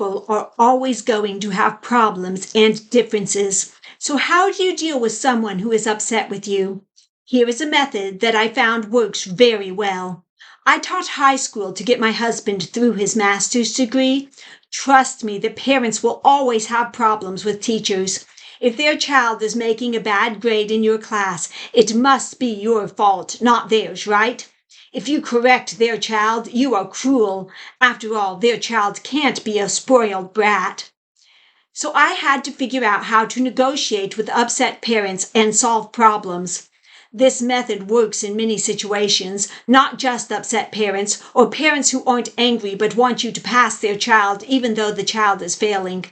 people are always going to have problems and differences. So how do you deal with someone who is upset with you? Here is a method that I found works very well. I taught high school to get my husband through his master's degree. Trust me, the parents will always have problems with teachers. If their child is making a bad grade in your class, it must be your fault, not theirs, right? If you correct their child, you are cruel. After all, their child can't be a spoiled brat. So I had to figure out how to negotiate with upset parents and solve problems. This method works in many situations, not just upset parents or parents who aren't angry but want you to pass their child even though the child is failing.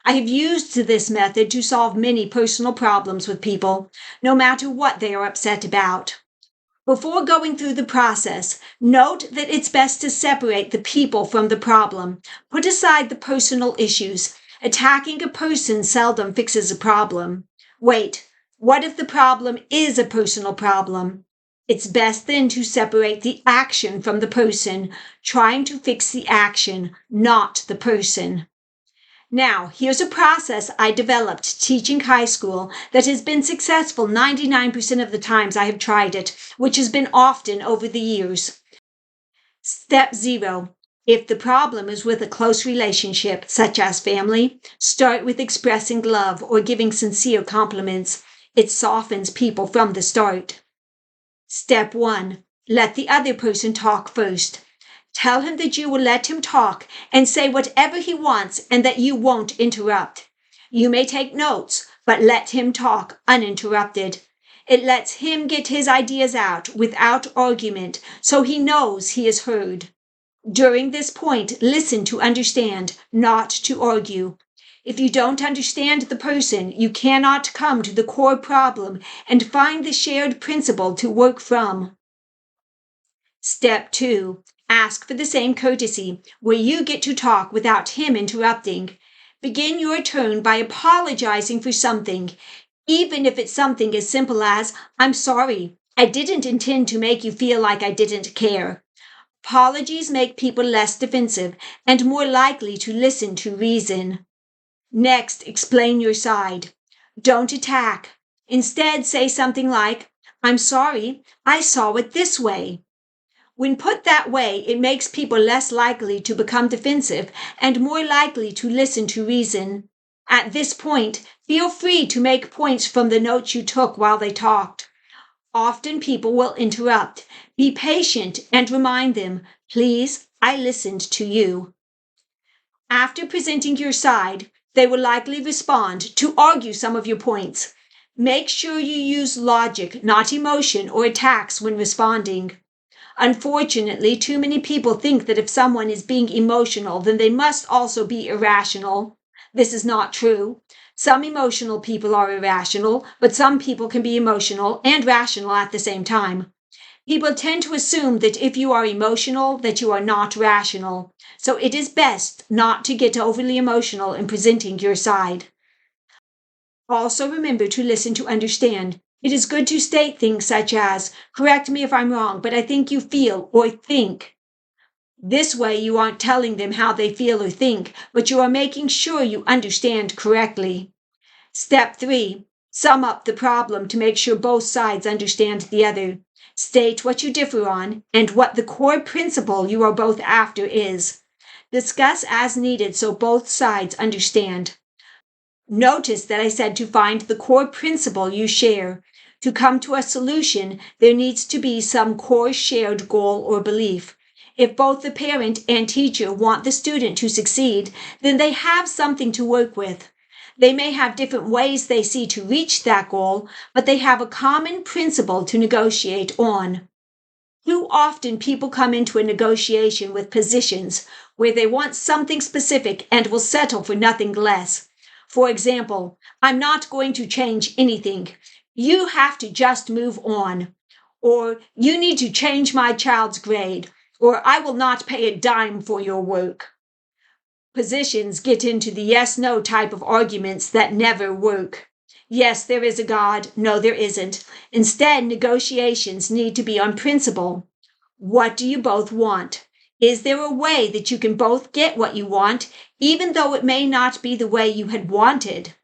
I have used this method to solve many personal problems with people, no matter what they are upset about. Before going through the process, note that it's best to separate the people from the problem. Put aside the personal issues. Attacking a person seldom fixes a problem. Wait, what if the problem is a personal problem? It's best then to separate the action from the person, trying to fix the action, not the person. Now, here's a process I developed teaching high school that has been successful 99% of the times I have tried it, which has been often over the years. Step 0. If the problem is with a close relationship, such as family, start with expressing love or giving sincere compliments. It softens people from the start. Step 1. Let the other person talk first. Tell him that you will let him talk and say whatever he wants and that you won't interrupt. You may take notes, but let him talk uninterrupted. It lets him get his ideas out without argument, so he knows he is heard. During this point, listen to understand, not to argue. If you don't understand the person, you cannot come to the core problem and find the shared principle to work from. Step 2. Ask for the same courtesy, where you get to talk without him interrupting. Begin your turn by apologizing for something, even if it's something as simple as, "I'm sorry, I didn't intend to make you feel like I didn't care." Apologies make people less defensive and more likely to listen to reason. Next, explain your side. Don't attack. Instead, say something like, "I'm sorry, I saw it this way." When put that way, it makes people less likely to become defensive and more likely to listen to reason. At this point, feel free to make points from the notes you took while they talked. Often people will interrupt. Be patient and remind them, "Please, I listened to you." After presenting your side, they will likely respond to argue some of your points. Make sure you use logic, not emotion or attacks when responding. Unfortunately, too many people think that if someone is being emotional, then they must also be irrational. This is not true. Some emotional people are irrational, but some people can be emotional and rational at the same time. People tend to assume that if you are emotional, that you are not rational. So it is best not to get overly emotional in presenting your side. Also remember to listen to understand. It is good to state things such as, "Correct me if I'm wrong, but I think you feel or think." This way you aren't telling them how they feel or think, but you are making sure you understand correctly. Step 3. Sum up the problem to make sure both sides understand the other. State what you differ on and what the core principle you are both after is. Discuss as needed so both sides understand. Notice that I said to find the core principle you share. To come to a solution, there needs to be some core shared goal or belief. If both the parent and teacher want the student to succeed, then they have something to work with. They may have different ways they see to reach that goal, but they have a common principle to negotiate on. Too often people come into a negotiation with positions where they want something specific and will settle for nothing less. For example, "I'm not going to change anything. You have to just move on." Or, "You need to change my child's grade." Or, "I will not pay a dime for your work." Positions get into the yes-no type of arguments that never work. Yes, there is a God. No, there isn't. Instead, negotiations need to be on principle. What do you both want? Is there a way that you can both get what you want, even though it may not be the way you had wanted?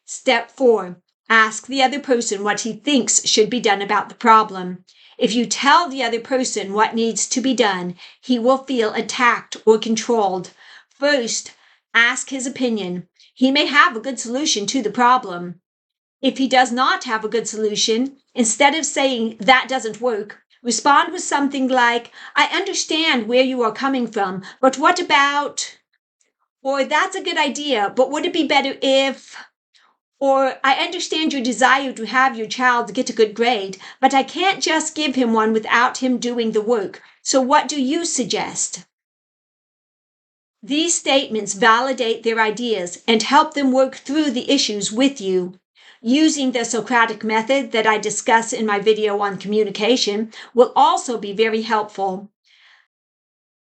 Step 4. Ask the other person what he thinks should be done about the problem. If you tell the other person what needs to be done, he will feel attacked or controlled. First, ask his opinion. He may have a good solution to the problem. If he does not have a good solution, instead of saying that doesn't work, respond with something like, I understand where you are coming from, but what about? Or that's a good idea, but would it be better if? Or I understand your desire to have your child get a good grade, but I can't just give him one without him doing the work. So what do you suggest? These statements validate their ideas and help them work through the issues with you. Using the Socratic method that I discuss in my video on communication will also be very helpful.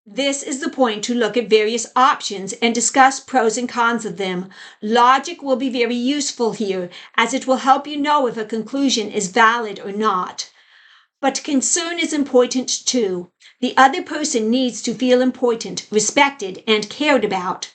This is the point to look at various options and discuss pros and cons of them. Logic will be very useful here, as it will help you know if a conclusion is valid or not. But concern is important too. The other person needs to feel important, respected, and cared about.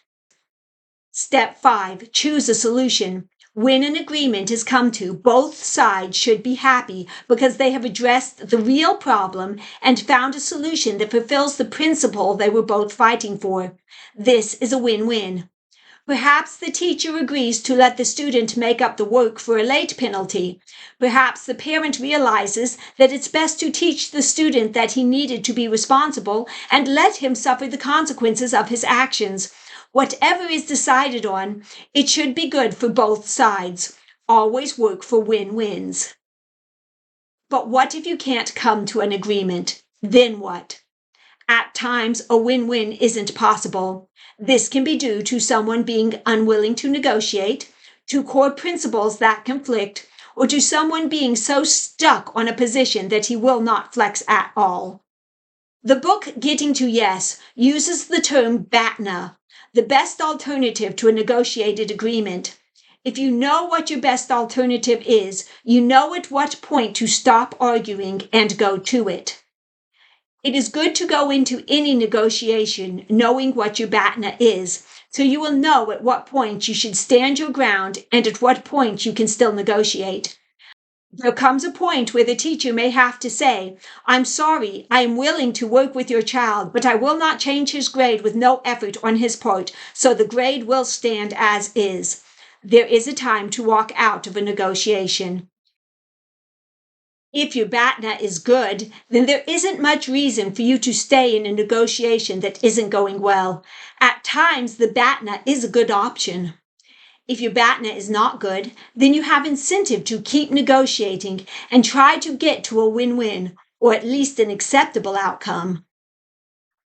Step 5. Choose a solution. When an agreement is come to, both sides should be happy because they have addressed the real problem and found a solution that fulfills the principle they were both fighting for. This is a win-win. Perhaps the teacher agrees to let the student make up the work for a late penalty. Perhaps the parent realizes that it's best to teach the student that he needed to be responsible and let him suffer the consequences of his actions. Whatever is decided on, it should be good for both sides. Always work for win-wins. But what if you can't come to an agreement? Then what? At times, a win-win isn't possible. This can be due to someone being unwilling to negotiate, to core principles that conflict, or to someone being so stuck on a position that he will not flex at all. The book Getting to Yes uses the term BATNA, the best alternative to a negotiated agreement. If you know what your best alternative is, you know at what point to stop arguing and go to it. It is good to go into any negotiation knowing what your BATNA is, so you will know at what point you should stand your ground and at what point you can still negotiate. There comes a point where the teacher may have to say, I'm sorry, I am willing to work with your child, but I will not change his grade with no effort on his part, so the grade will stand as is. There is a time to walk out of a negotiation. If your BATNA is good, then there isn't much reason for you to stay in a negotiation that isn't going well. At times, the BATNA is a good option. If your BATNA is not good, then you have incentive to keep negotiating and try to get to a win-win, or at least an acceptable outcome.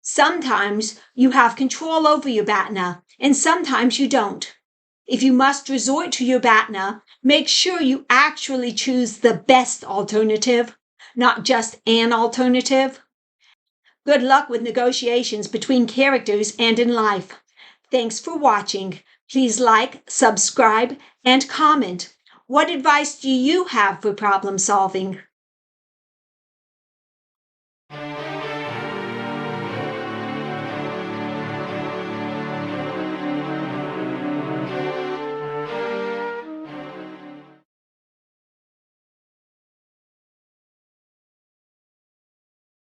Sometimes you have control over your BATNA, and sometimes you don't. If you must resort to your BATNA, make sure you actually choose the best alternative, not just an alternative. Good luck with negotiations between characters and in life. Thanks for watching. Please like, subscribe, and comment. What advice do you have for problem solving?